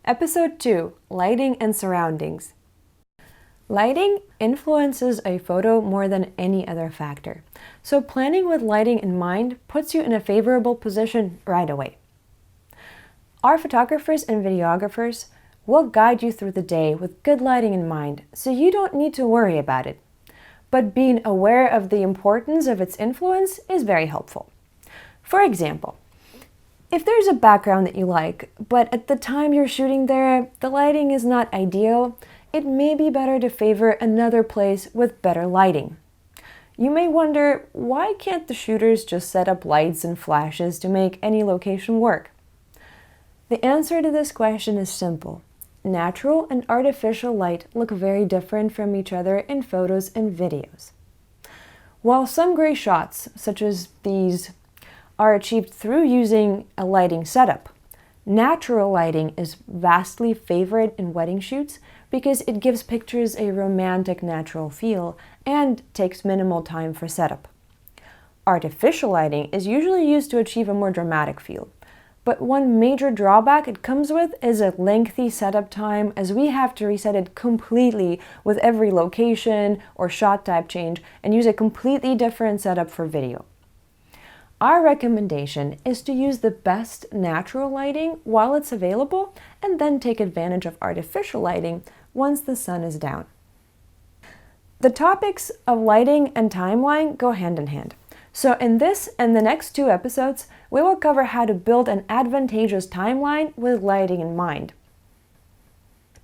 Episode 2, Lighting and Surroundings. Lighting influences a photo more than any other factor, so planning with lighting in mind puts you in a favorable position right away. Our photographers and videographers will guide you through the day with good lighting in mind, so you don't need to worry about it. But being aware of the importance of its influence is very helpful. For example, if there's a background that you like, but at the time you're shooting there, the lighting is not ideal, it may be better to favor another place with better lighting. You may wonder, why can't the shooters just set up lights and flashes to make any location work? The answer to this question is simple. Natural and artificial light look very different from each other in photos and videos. While some great shots, such as these, are achieved through using a lighting setup, natural lighting is vastly favored in wedding shoots because it gives pictures a romantic, natural feel and takes minimal time for setup. Artificial lighting is usually used to achieve a more dramatic feel. But one major drawback it comes with is a lengthy setup time, as we have to reset it completely with every location or shot type change and use a completely different setup for video. Our recommendation is to use the best natural lighting while it's available and then take advantage of artificial lighting once the sun is down. The topics of lighting and timeline go hand in hand. So in this and the next 2 episodes, we will cover how to build an advantageous timeline with lighting in mind.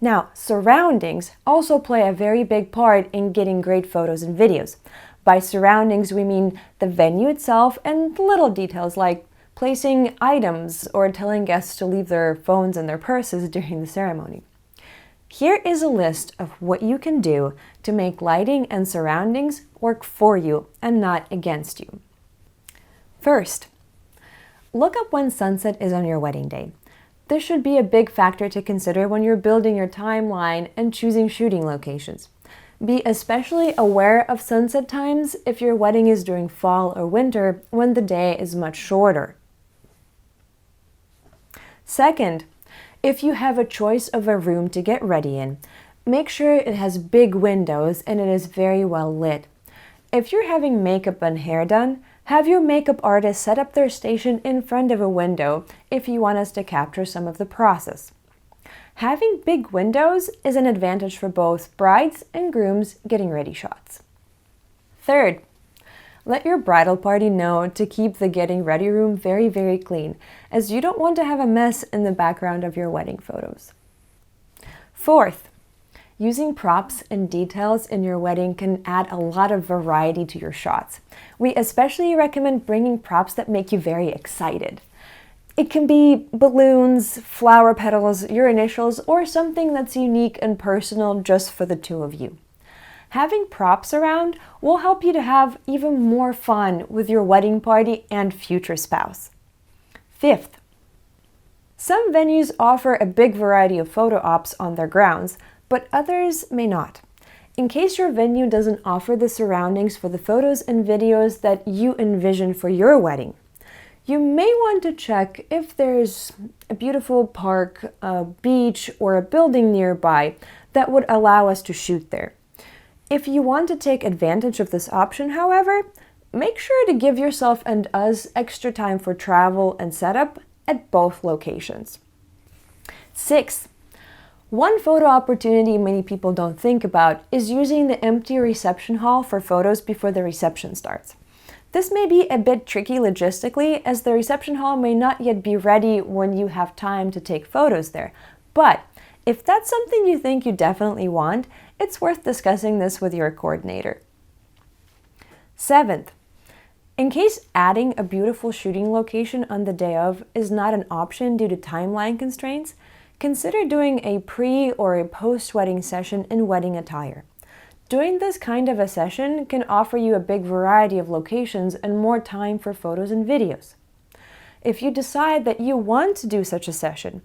Now, surroundings also play a very big part in getting great photos and videos. By surroundings, we mean the venue itself and little details like placing items or telling guests to leave their phones and their purses during the ceremony. Here is a list of what you can do to make lighting and surroundings work for you and not against you. First, look up when sunset is on your wedding day. This should be a big factor to consider when you're building your timeline and choosing shooting locations. Be especially aware of sunset times if your wedding is during fall or winter when the day is much shorter. Second, if you have a choice of a room to get ready in, make sure it has big windows and it is very well lit. If you're having makeup and hair done, have your makeup artist set up their station in front of a window if you want us to capture some of the process. Having big windows is an advantage for both brides and grooms getting ready shots. Third, let your bridal party know to keep the getting ready room very, very clean, as you don't want to have a mess in the background of your wedding photos. Fourth, using props and details in your wedding can add a lot of variety to your shots. We especially recommend bringing props that make you very excited. It can be balloons, flower petals, your initials, or something that's unique and personal just for the 2 of you. Having props around will help you to have even more fun with your wedding party and future spouse. Fifth, some venues offer a big variety of photo ops on their grounds, but others may not. In case your venue doesn't offer the surroundings for the photos and videos that you envision for your wedding, you may want to check if there's a beautiful park, a beach, or a building nearby that would allow us to shoot there. If you want to take advantage of this option, however, make sure to give yourself and us extra time for travel and setup at both locations. Sixth, one photo opportunity many people don't think about is using the empty reception hall for photos before the reception starts. This may be a bit tricky logistically, as the reception hall may not yet be ready when you have time to take photos there. But if that's something you think you definitely want, it's worth discussing this with your coordinator. Seventh, in case adding a beautiful shooting location on the day of is not an option due to timeline constraints, consider doing a pre- or a post-wedding session in wedding attire. Doing this kind of a session can offer you a big variety of locations and more time for photos and videos. If you decide that you want to do such a session,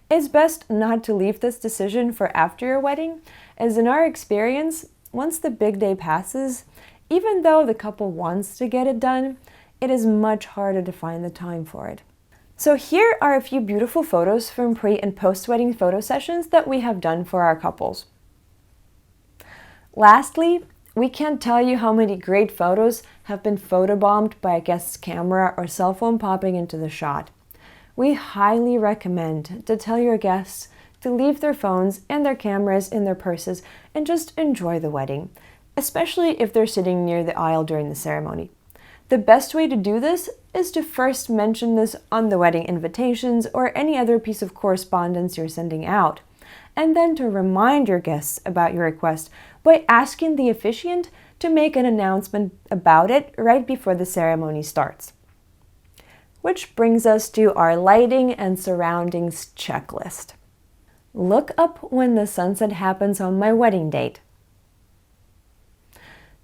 it's best not to leave this decision for after your wedding, as in our experience, once the big day passes, even though the couple wants to get it done, it is much harder to find the time for it. So here are a few beautiful photos from pre- and post-wedding photo sessions that we have done for our couples. Lastly, we can't tell you how many great photos have been photobombed by a guest's camera or cell phone popping into the shot. We highly recommend to tell your guests to leave their phones and their cameras in their purses and just enjoy the wedding, especially if they're sitting near the aisle during the ceremony. The best way to do this is to first mention this on the wedding invitations or any other piece of correspondence you're sending out, and then to remind your guests about your request by asking the officiant to make an announcement about it right before the ceremony starts. Which brings us to our lighting and surroundings checklist. Look up when the sunset happens on my wedding date.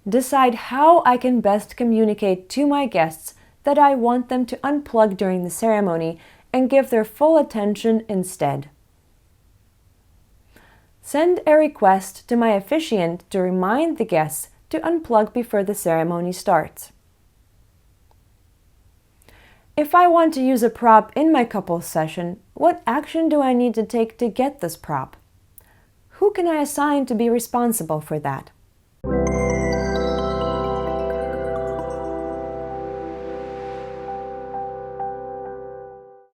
Decide how I can best communicate to my guests that I want them to unplug during the ceremony and give their full attention instead. Send a request to my officiant to remind the guests to unplug before the ceremony starts. If I want to use a prop in my couples session, what action do I need to take to get this prop? Who can I assign to be responsible for that?